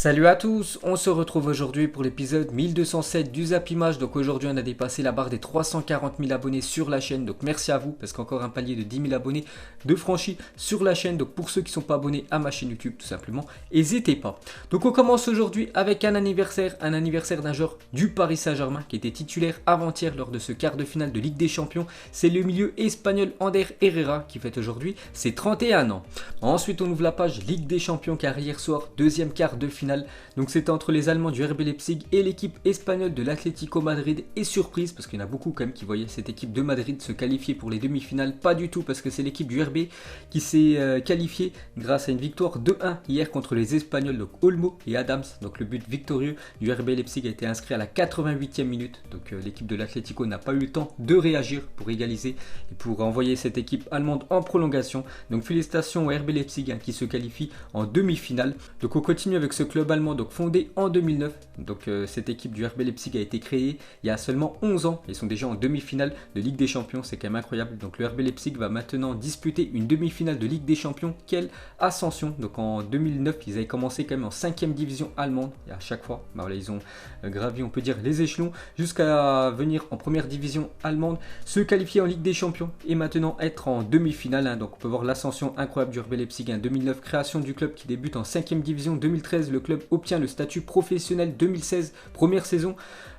Salut à tous, on se retrouve aujourd'hui pour l'épisode 1207 du Zap Image. Donc aujourd'hui on a dépassé la barre des 340 000 abonnés sur la chaîne. Donc merci à vous parce qu'encore un palier de 10 000 abonnés de franchi sur la chaîne. Donc pour ceux qui ne sont pas abonnés à ma chaîne YouTube tout simplement, n'hésitez pas. Donc on commence aujourd'hui avec un anniversaire d'un joueur du Paris Saint-Germain qui était titulaire avant-hier lors de ce quart de finale de Ligue des Champions. C'est le milieu espagnol Ander Herrera qui fête aujourd'hui ses 31 ans. Ensuite on ouvre la page Ligue des Champions car hier soir, deuxième quart de finale. Donc c'était entre les Allemands du RB Leipzig et l'équipe espagnole de l'Atlético Madrid. Et surprise, parce qu'il y en a beaucoup quand même qui voyaient cette équipe de Madrid se qualifier pour les demi-finales. Pas du tout, parce que c'est l'équipe du RB qui s'est qualifiée grâce à une victoire 2-1 hier contre les Espagnols, donc Olmo et Adams. Donc le but victorieux du RB Leipzig a été inscrit à la 88e minute. Donc l'équipe de l'Atlético n'a pas eu le temps de réagir pour égaliser et pour envoyer cette équipe allemande en prolongation. Donc félicitations au RB Leipzig qui se qualifie en demi-finale. Donc on continue avec ce club allemand donc fondé en 2009. Donc cette équipe du RB Leipzig a été créée il y a seulement 11 ans. Ils sont déjà en demi-finale de Ligue des Champions, c'est quand même incroyable. Donc le RB Leipzig va maintenant disputer une demi-finale de Ligue des Champions. Quelle ascension! Donc en 2009, ils avaient commencé quand même en 5e division allemande. Et à chaque fois, voilà, ils ont gravi, on peut dire, les échelons jusqu'à venir en première division allemande, se qualifier en Ligue des Champions et maintenant être en demi-finale. Donc on peut voir l'ascension incroyable du RB Leipzig. 2009, création du club qui débute en 5e division. 2013, le club obtient le statut professionnel. 2016, première saison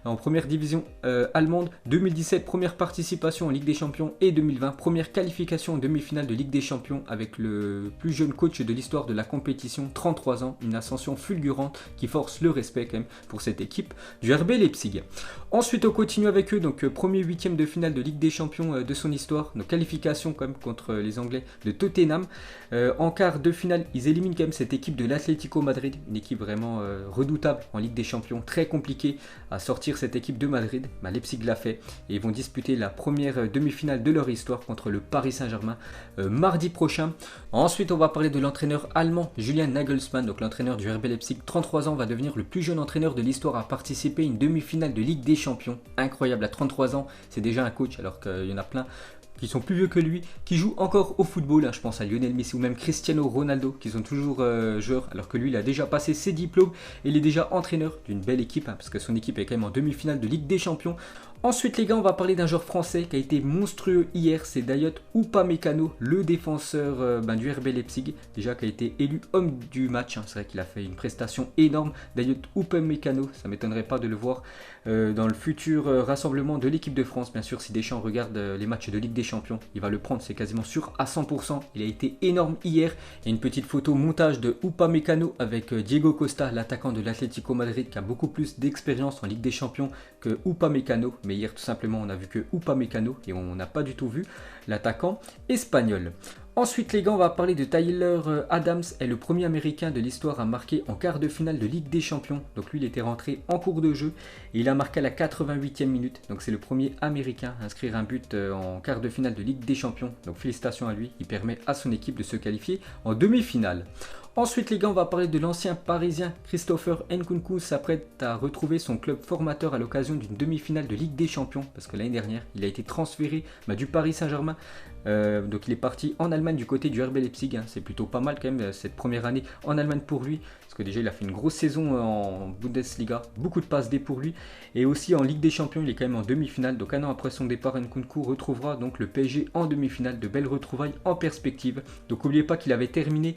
en première division allemande. 2017, première participation en Ligue des Champions. Et 2020, première qualification en demi-finale de Ligue des Champions avec le plus jeune coach de l'histoire de la compétition, 33 ans. Une ascension fulgurante qui force le respect quand même pour cette équipe du RB Leipzig. Ensuite, on continue avec eux. Donc premier huitième de finale de Ligue des Champions de son histoire. Donc qualification quand même contre les Anglais de Tottenham. En quart de finale, ils éliminent quand même cette équipe de l'Atlético Madrid. Une équipe vraiment redoutable en Ligue des Champions. Très compliqué à sortir cette équipe de Madrid. Leipzig l'a fait. Et ils vont disputer la première demi-finale de leur histoire contre le Paris Saint-Germain mardi prochain. Ensuite, on va parler de l'entraîneur allemand Julian Nagelsmann. Donc l'entraîneur du RB Leipzig, 33 ans, va devenir le plus jeune entraîneur de l'histoire à participer à une demi-finale de Ligue des Champions. Incroyable, à 33 ans, c'est déjà un coach alors qu'il y en a plein qui sont plus vieux que lui, qui jouent encore au football. Je pense à Lionel Messi ou même Cristiano Ronaldo, qui sont toujours joueurs, alors que lui, il a déjà passé ses diplômes et il est déjà entraîneur d'une belle équipe, parce que son équipe est quand même en demi-finale de Ligue des Champions. Ensuite les gars, on va parler d'un joueur français qui a été monstrueux hier, c'est Dayot Upamecano, le défenseur du RB Leipzig, déjà qui a été élu homme du match. C'est vrai qu'il a fait une prestation énorme. Dayot Upamecano, ça ne m'étonnerait pas de le voir dans le futur rassemblement de l'équipe de France. Bien sûr, si Deschamps regarde les matchs de Ligue des Champions, il va le prendre, c'est quasiment sûr à 100%. Il a été énorme hier. Il y a une petite photo montage de Upamecano avec Diego Costa, l'attaquant de l'Atlético Madrid, qui a beaucoup plus d'expérience en Ligue des Champions que Upamecano. Mais hier, tout simplement, on a vu que Upamecano et on n'a pas du tout vu l'attaquant espagnol. Ensuite les gars, on va parler de Tyler Adams, est le premier américain de l'histoire à marquer en quart de finale de Ligue des Champions. Donc lui, il était rentré en cours de jeu et il a marqué à la 88e minute. Donc c'est le premier américain à inscrire un but en quart de finale de Ligue des Champions. Donc félicitations à lui, il permet à son équipe de se qualifier en demi-finale. Ensuite les gars, on va parler de l'ancien parisien Christopher Nkunku s'apprête à retrouver son club formateur à l'occasion d'une demi-finale de Ligue des Champions, parce que l'année dernière il a été transféré du Paris Saint-Germain, donc il est parti en Allemagne du côté du RB Leipzig. C'est plutôt pas mal quand même cette première année en Allemagne pour lui, parce que déjà il a fait une grosse saison en Bundesliga, beaucoup de passes D pour lui, et aussi en Ligue des Champions il est quand même en demi-finale. Donc un an après son départ, Nkunku retrouvera donc le PSG en demi-finale, de belles retrouvailles en perspective. Donc n'oubliez pas qu'il avait terminé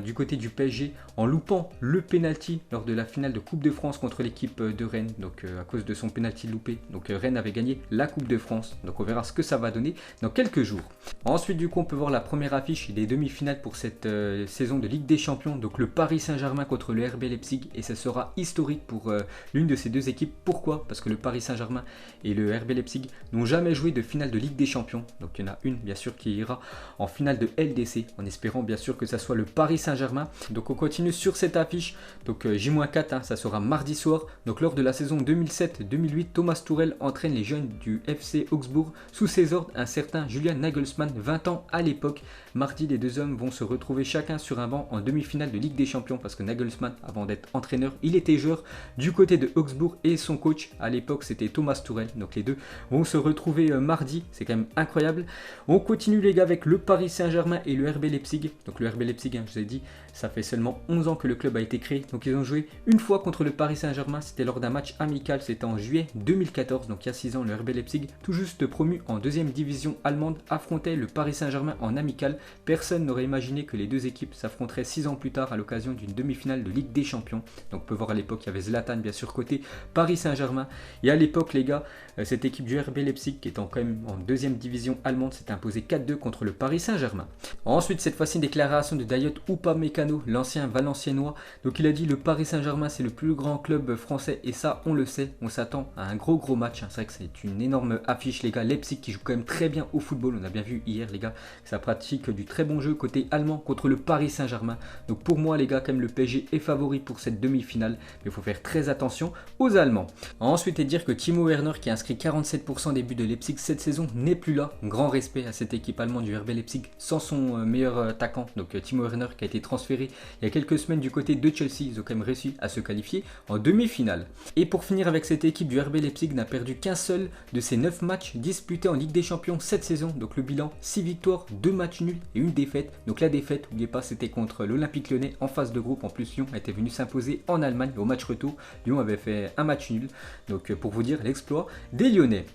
du côté du PSG en loupant le penalty lors de la finale de Coupe de France contre l'équipe de Rennes, donc à cause de son penalty loupé. Donc Rennes avait gagné la Coupe de France, donc on verra ce que ça va donner dans quelques jours. Ensuite du coup, on peut voir la première affiche des demi-finales pour cette saison de Ligue des Champions, donc le Paris Saint-Germain contre le RB Leipzig, et ça sera historique pour l'une de ces deux équipes. Pourquoi? Parce que le Paris Saint-Germain et le RB Leipzig n'ont jamais joué de finale de Ligue des Champions, donc il y en a une bien sûr qui ira en finale de LDC, en espérant bien sûr que ça soit le Paris Saint-Germain. Donc on continue sur cette affiche. Donc J-4, ça sera mardi soir. Donc lors de la saison 2007-2008, Thomas Tuchel entraîne les jeunes du FC Augsbourg. Sous ses ordres, un certain Julian Nagelsmann, 20 ans à l'époque. Mardi, les deux hommes vont se retrouver chacun sur un banc en demi-finale de Ligue des Champions, parce que Nagelsmann, avant d'être entraîneur, il était joueur du côté de Augsbourg et son coach à l'époque c'était Thomas Tuchel. Donc les deux vont se retrouver mardi, c'est quand même incroyable. On continue les gars avec le Paris Saint-Germain et le RB Leipzig. Donc le RB Leipzig, je vous ai dit, Ça fait seulement 11 ans que le club a été créé. Donc ils ont joué une fois contre le Paris Saint-Germain. C'était lors d'un match amical. C'était en juillet 2014. Donc il y a 6 ans, le RB Leipzig, tout juste promu en deuxième division allemande, affrontait le Paris Saint-Germain en amical. Personne n'aurait imaginé que les deux équipes s'affronteraient 6 ans plus tard à l'occasion d'une demi-finale de Ligue des Champions. Donc on peut voir à l'époque, il y avait Zlatan bien sûr côté Paris Saint-Germain. Et à l'époque les gars, cette équipe du RB Leipzig qui étant quand même en deuxième division allemande s'est imposée 4-2 contre le Paris Saint-Germain. Ensuite cette fois-ci une déclaration de Dayot Upamecano, l'ancien Valenciennois. Donc il a dit le Paris Saint-Germain c'est le plus grand club français et ça on le sait, on s'attend à un gros match. C'est vrai que c'est une énorme affiche les gars. Leipzig qui joue quand même très bien au football, on a bien vu hier les gars que ça pratique du très bon jeu côté allemand contre le Paris Saint-Germain. Donc pour moi les gars quand même le PSG est favori pour cette demi-finale, mais il faut faire très attention aux Allemands. Ensuite et dire que Timo Werner qui a inscrit 47% des buts de Leipzig cette saison n'est plus là. Grand respect à cette équipe allemande du RB Leipzig sans son meilleur attaquant, donc Timo Werner qui a été transféré il y a quelques semaines du côté de Chelsea. Ils ont quand même réussi à se qualifier en demi-finale. Et pour finir avec cette équipe du RB Leipzig n'a perdu qu'un seul de ses 9 matchs disputés en Ligue des Champions cette saison. Donc le bilan 6 victoires, 2 matchs nuls et une défaite. Donc la défaite, n'oubliez pas, c'était contre l'Olympique Lyonnais en phase de groupe. En plus Lyon était venu s'imposer en Allemagne au match retour. Lyon avait fait un match nul. Donc pour vous dire l'exploit des Lyonnais.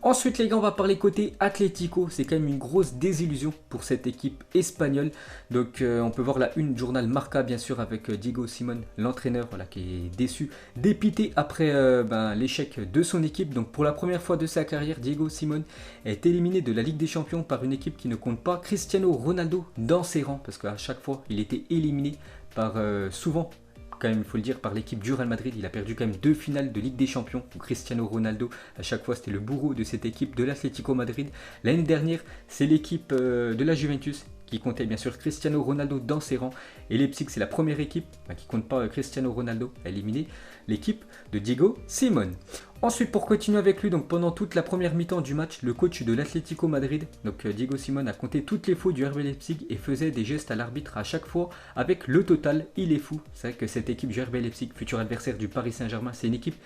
Ensuite les gars, on va parler côté Atlético. C'est quand même une grosse désillusion pour cette équipe espagnole. Donc on peut voir la une du journal Marca bien sûr avec Diego Simón, l'entraîneur voilà, qui est déçu, dépité après l'échec de son équipe. Donc pour la première fois de sa carrière, Diego Simón est éliminé de la Ligue des Champions par une équipe qui ne compte pas Cristiano Ronaldo dans ses rangs. Parce qu'à chaque fois il était éliminé par souvent, quand même, il faut le dire, par l'équipe du Real Madrid. Il a perdu quand même 2 finales de Ligue des Champions où Cristiano Ronaldo, à chaque fois, c'était le bourreau de cette équipe de l'Atlético Madrid. L'année dernière, c'est l'équipe de la Juventus qui comptait bien sûr Cristiano Ronaldo dans ses rangs. Et Leipzig, c'est la première équipe qui ne compte pas Cristiano Ronaldo à éliminer l'équipe de Diego Simón. Ensuite, pour continuer avec lui, donc pendant toute la première mi-temps du match, le coach de l'Atlético Madrid, donc Diego Simón, a compté toutes les fautes du RB Leipzig et faisait des gestes à l'arbitre à chaque fois avec le total. Il est fou. C'est vrai que cette équipe du RB Leipzig, futur adversaire du Paris Saint-Germain, c'est une équipe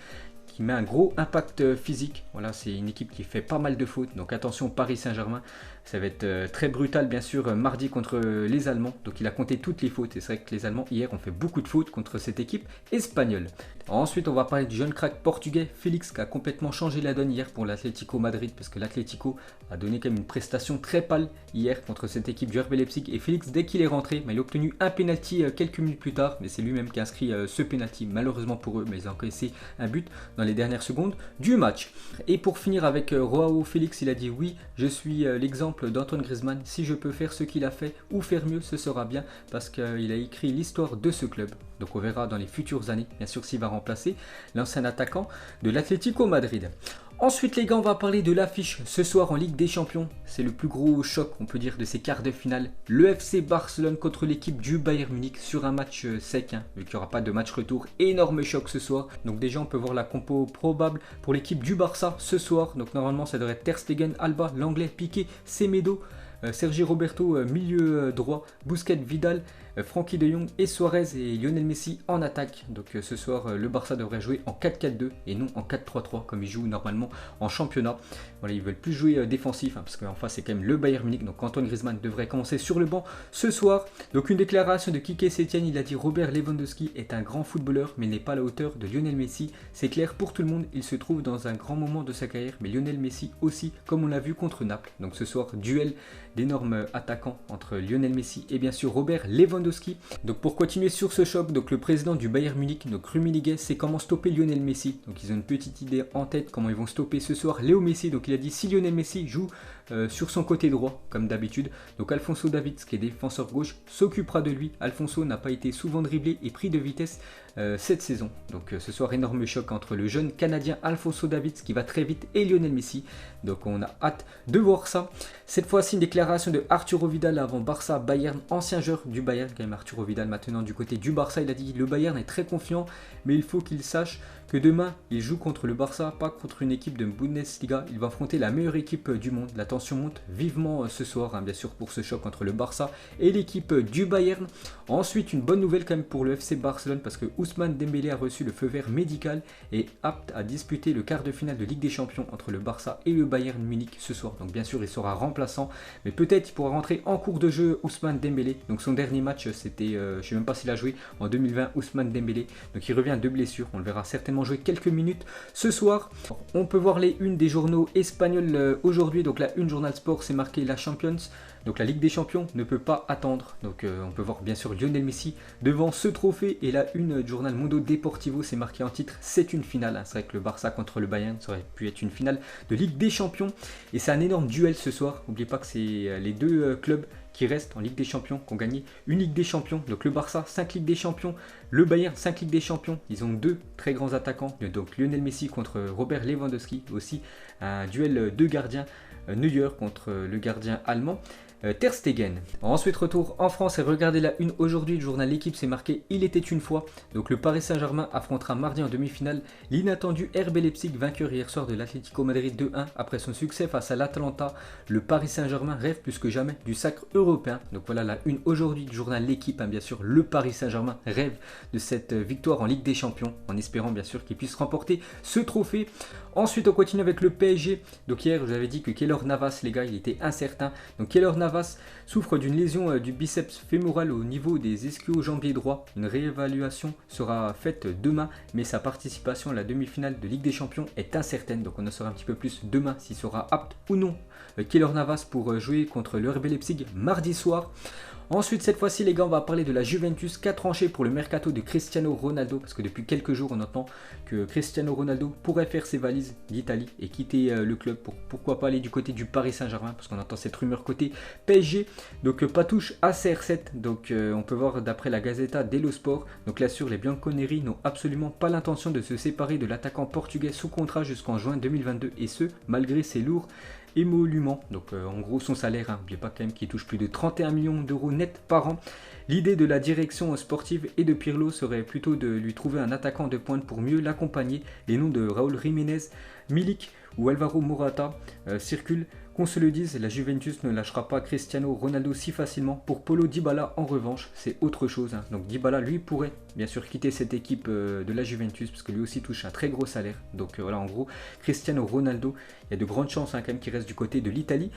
qui met un gros impact physique. Voilà, c'est une équipe qui fait pas mal de fautes. Donc attention Paris Saint-Germain, ça va être très brutal bien sûr mardi contre les Allemands. Donc il a compté toutes les fautes et c'est vrai que les Allemands hier ont fait beaucoup de fautes contre cette équipe espagnole. Ensuite on va parler du jeune crack portugais Félix qui a complètement changé la donne hier pour l'Atlético Madrid parce que l'Atlético a donné quand même une prestation très pâle hier contre cette équipe du RB Leipzig. Et Félix dès qu'il est rentré, il a obtenu un penalty quelques minutes plus tard, mais c'est lui-même qui a inscrit ce penalty malheureusement pour eux, mais ils ont encaissé un but dans les dernières secondes du match. Et pour finir avec Joao Félix, il a dit oui, je suis l'exemple d'Antoine Griezmann, si je peux faire ce qu'il a fait ou faire mieux ce sera bien, parce qu'il a écrit l'histoire de ce club. Donc on verra dans les futures années bien sûr s'il va remplacer l'ancien attaquant de l'Atlético Madrid. Ensuite les gars, on va parler de l'affiche ce soir en Ligue des Champions. C'est le plus gros choc on peut dire de ces quarts de finale. Le FC Barcelone contre l'équipe du Bayern Munich sur un match sec, vu qu'il n'y aura pas de match retour. Énorme choc ce soir. Donc déjà on peut voir la compo probable pour l'équipe du Barça ce soir. Donc normalement ça devrait être Ter Stegen, Alba, Lenglet, Piqué, Semedo, Sergi Roberto milieu droit, Busquets, Vidal, Frenkie de Jong et Suarez et Lionel Messi en attaque. Donc ce soir le Barça devrait jouer en 4-4-2 et non en 4-3-3 comme ils jouent normalement en championnat. Voilà, ils veulent plus jouer défensif parce qu'en face c'est quand même le Bayern Munich. Donc Antoine Griezmann devrait commencer sur le banc ce soir. Donc une déclaration de Quique Setien, il a dit Robert Lewandowski est un grand footballeur mais il n'est pas à la hauteur de Lionel Messi. C'est clair pour tout le monde, il se trouve dans un grand moment de sa carrière, mais Lionel Messi aussi, comme on l'a vu contre Naples. Donc ce soir duel d'énormes attaquants entre Lionel Messi et bien sûr Robert Lewandowski. Donc pour continuer sur ce choc, donc le président du Bayern Munich, donc Rummenigge, sait comment stopper Lionel Messi. Donc ils ont une petite idée en tête comment ils vont stopper ce soir Léo Messi. Donc il a dit si Lionel Messi joue sur son côté droit comme d'habitude, donc Alphonso Davids qui est défenseur gauche s'occupera de lui. Alphonso n'a pas été souvent dribblé et pris de vitesse cette saison. Donc ce soir énorme choc entre le jeune Canadien Alphonso Davids qui va très vite et Lionel Messi. Donc on a hâte de voir ça. Cette fois-ci une déclaration de Arturo Vidal avant Barça Bayern, ancien joueur du Bayern quand même. Arturo Vidal maintenant du côté du Barça, il a dit le Bayern est très confiant mais il faut qu'il sache que demain, il joue contre le Barça, pas contre une équipe de Bundesliga. Il va affronter la meilleure équipe du monde. La tension monte vivement ce soir, bien sûr, pour ce choc entre le Barça et l'équipe du Bayern. Ensuite, une bonne nouvelle quand même pour le FC Barcelone parce que Ousmane Dembélé a reçu le feu vert médical et est apte à disputer le quart de finale de Ligue des Champions entre le Barça et le Bayern Munich ce soir. Donc bien sûr, il sera remplaçant, mais peut-être il pourra rentrer en cours de jeu Ousmane Dembélé. Donc son dernier match, c'était, je ne sais même pas s'il a joué, en 2020, Ousmane Dembélé. Donc il revient de blessure, on le verra certainement jouer quelques minutes ce soir. On peut voir les unes des journaux espagnols aujourd'hui. Donc la une Journal Sport, c'est marqué la Champions. Donc la Ligue des Champions ne peut pas attendre. Donc on peut voir bien sûr Lionel Messi devant ce trophée. Et la une du journal Mundo Deportivo, c'est marqué en titre, c'est une finale. C'est vrai que le Barça contre le Bayern, ça aurait pu être une finale de Ligue des Champions. Et c'est un énorme duel ce soir. N'oubliez pas que c'est les deux clubs qui restent en Ligue des Champions, qui ont gagné une Ligue des Champions. Donc le Barça, 5 Ligues des Champions. Le Bayern, 5 Ligues des Champions. Ils ont deux très grands attaquants. Donc Lionel Messi contre Robert Lewandowski. Aussi un duel de gardiens. Neuer contre le gardien allemand. Ter Stegen. Ensuite, retour en France et regardez la une aujourd'hui. Le journal L'équipe, c'est marqué il était une fois. Donc le Paris Saint-Germain affrontera mardi en demi-finale l'inattendu RB Leipzig, vainqueur hier soir de l'Atlético Madrid 2-1 après son succès face à l'Atalanta. Le Paris Saint-Germain rêve plus que jamais du sacre européen. Donc voilà la une aujourd'hui du journal L'équipe. Bien sûr, le Paris Saint-Germain rêve de cette victoire en Ligue des Champions en espérant bien sûr qu'il puisse remporter ce trophée. Ensuite, on continue avec le PSG. Donc hier, je vous avais dit que Keylor Navas, les gars, il était incertain. Donc Keylor Navas souffre d'une lésion du biceps fémoral au niveau des ischio-jambiers droits. Une réévaluation sera faite demain, mais sa participation à la demi-finale de Ligue des Champions est incertaine. Donc on en saura un petit peu plus demain s'il sera apte ou non Keylor Navas pour jouer contre le RB Leipzig mardi soir. Ensuite, cette fois-ci, les gars, on va parler de la Juventus qui a tranché pour le mercato de Cristiano Ronaldo. Parce que depuis quelques jours, on entend que Cristiano Ronaldo pourrait faire ses valises d'Italie et quitter le club. Pourquoi pas aller du côté du Paris Saint-Germain. Parce qu'on entend cette rumeur côté PSG. Donc, pas touche à CR7. Donc, on peut voir d'après la Gazzetta dello Sport. Donc, là, sur les Bianconeri n'ont absolument pas l'intention de se séparer de l'attaquant portugais sous contrat jusqu'en juin 2022. Et ce, malgré ses lourds émoluments. Donc en gros son salaire, n'oubliez pas quand même qu'il touche plus de 31 millions d'euros net par an. L'idée de la direction sportive et de Pirlo serait plutôt de lui trouver un attaquant de pointe pour mieux l'accompagner. Les noms de Raúl Jiménez, Milik ou Alvaro Morata circulent. Qu'on se le dise, la Juventus ne lâchera pas Cristiano Ronaldo si facilement. Pour Paulo Dybala, en revanche, c'est autre chose. Donc Dybala, lui, pourrait bien sûr quitter cette équipe de la Juventus parce que lui aussi touche un très gros salaire. Donc voilà, en gros, Cristiano Ronaldo, il y a de grandes chances quand même qu'il reste du côté de l'Italie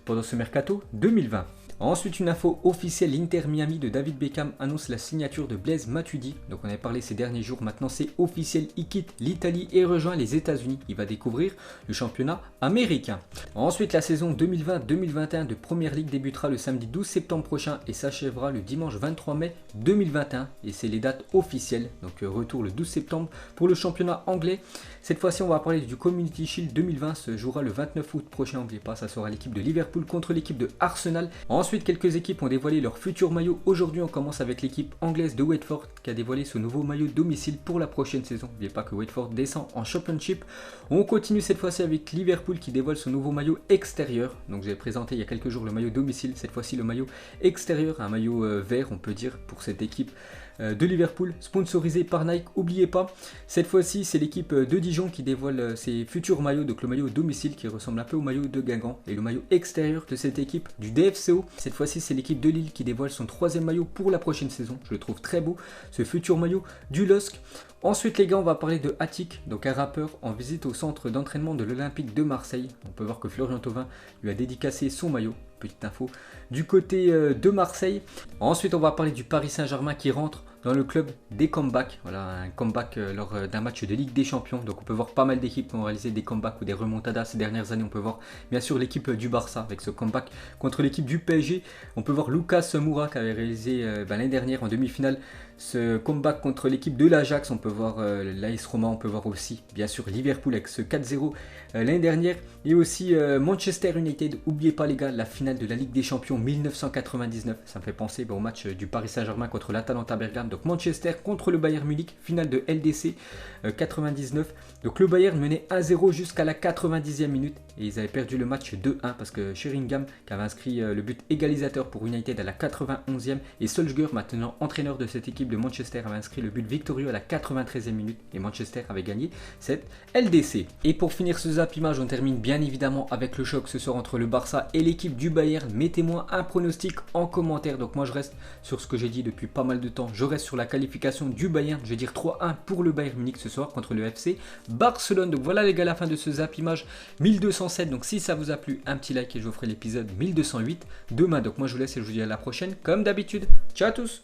pendant ce mercato 2020. Ensuite, une info officielle, l'Inter Miami de David Beckham annonce la signature de Blaise Matuidi. Donc on avait parlé ces derniers jours, maintenant c'est officiel, il quitte l'Italie et rejoint les États-Unis. Il va découvrir le championnat américain. Ensuite, la saison 2020-2021 de Première Ligue débutera le samedi 12 septembre prochain et s'achèvera le dimanche 23 mai 2021. Et c'est les dates officielles. Donc retour le 12 septembre pour le championnat anglais. Cette fois-ci, on va parler du Community Shield 2020. Se jouera le 29 août prochain. N'oubliez pas, ça sera l'équipe de Liverpool contre l'équipe de Arsenal. Ensuite, quelques équipes ont dévoilé leur futur maillot. Aujourd'hui, on commence avec l'équipe anglaise de Watford qui a dévoilé ce nouveau maillot domicile pour la prochaine saison. N'oubliez pas que Watford descend en Championship. On continue cette fois-ci avec Liverpool qui dévoile son nouveau maillot extérieur. Donc j'ai présenté il y a quelques jours le maillot domicile. Cette fois-ci, le maillot extérieur, un maillot vert, on peut dire, pour cette équipe de Liverpool, sponsorisé par Nike. N'oubliez pas, cette fois-ci c'est l'équipe de Dijon qui dévoile ses futurs maillots, donc le maillot domicile qui ressemble un peu au maillot de Guingamp et le maillot extérieur de cette équipe du DFCO. Cette fois-ci c'est l'équipe de Lille qui dévoile son troisième maillot pour la prochaine saison. Je le trouve très beau, ce futur maillot du LOSC. Ensuite les gars, on va parler de Attic, donc un rappeur en visite au centre d'entraînement de l'Olympique de Marseille. On peut voir que Florian Thauvin lui a dédicacé son maillot. Petite info du côté de Marseille. Ensuite on va parler du Paris Saint-Germain qui rentre dans le club des comebacks. Voilà, un comeback lors d'un match de Ligue des Champions. Donc on peut voir pas mal d'équipes qui ont réalisé des comebacks ou des remontadas ces dernières années. On peut voir bien sûr l'équipe du Barça avec ce comeback contre l'équipe du PSG. On peut voir Lucas Moura qui avait réalisé l'année dernière en demi-finale ce comeback contre l'équipe de l'Ajax. On peut voir l'AS Roma, on peut voir aussi bien sûr Liverpool avec ce 4-0 l'année dernière. Et aussi Manchester United. N'oubliez pas les gars, la finale de la Ligue des Champions 1999. Ça me fait penser au match du Paris Saint-Germain contre l'Atalanta Bergame. Donc Manchester contre le Bayern Munich, finale de LDC 99. Donc le Bayern menait 1-0 jusqu'à la 90e minute et ils avaient perdu le match 2-1 parce que Sheringham qui avait inscrit le but égalisateur pour United à la 91e et Solskjaer, maintenant entraîneur de cette équipe de Manchester, avait inscrit le but victorieux à la 93e minute et Manchester avait gagné cette LDC. Et pour finir ce Zap Image, on termine bien évidemment avec le choc ce soir entre le Barça et l'équipe du Bayern. Mettez-moi un pronostic en commentaire. Donc moi je reste sur ce que j'ai dit depuis pas mal de temps, je reste sur la qualification du Bayern. Je vais dire 3-1 pour le Bayern Munich ce soir contre le FC Barcelone. Donc voilà les gars, la fin de ce Zap Image 1207. Donc si ça vous a plu, un petit like et je vous ferai l'épisode 1208 demain. Donc moi je vous laisse et je vous dis à la prochaine comme d'habitude. Ciao à tous.